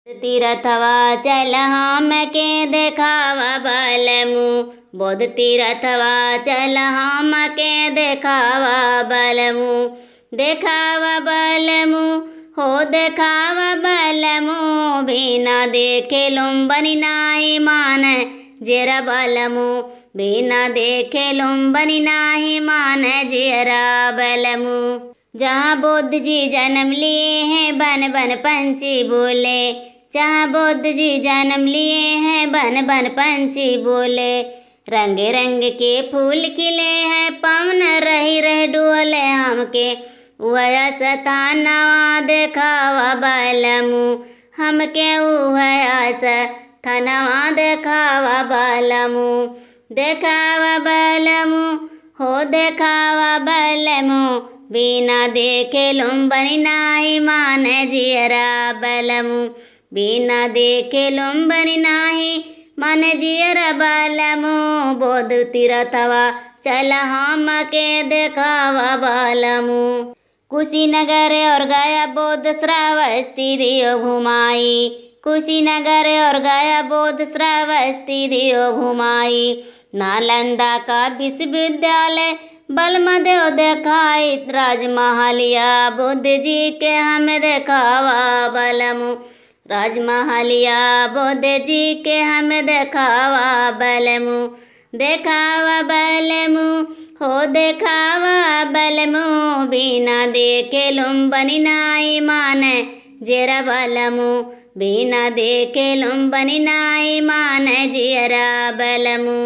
तीरथवा चल हम के देखावा बलमु। बौद्ध तीरथवा चल हम के देखावा बलमु। देखावा बलमु हो देखावा बलमु। बिना देखे लुम्बनी नाही मान जेरा बलमु। बिना देखे लुम्बनी नाही मान जेरा बलमु। जहाँ बुद्ध जी जन्म लिए हैं बन बन पंछी बोले। जहाँ बुद्ध जी जन्म लिए हैं बन बन पंछी बोले। रंग रंग के फूल खिले हैं पवन रही रह डोले हमके। वह सतानवा देखावा बलमु। हमके वह सतानवा देखावा बलमु। देखावा बलमु हो देखावा बलमु। बिना देखे लुम्बनी नाही मान जियरा बलमु। बिना देखे लुम्बनी नाही मान जियरा बलमु। बौद्ध तीरथवा चल हम के देखावा बलमु। कुशीनगर और गया बुद्ध श्रावस्ती दियो घुमाई। कुशीनगर और गया बुद्ध श्रावस्ती दियो घुमाई। नालंदा का विश्वविद्यालय बलमदेव देखाई। राजमहलिया बुद्ध जी के हम देखावा बलमु। राजमहलिया बुद्ध जी के हम देखावा बलमु। देखावा बलमु हो देखावा बलमु। बिना देखे लुम्बनी नाही मान जेरा बलमु। बिना देखे लुम्बनी नाही मान जेरा बलमु।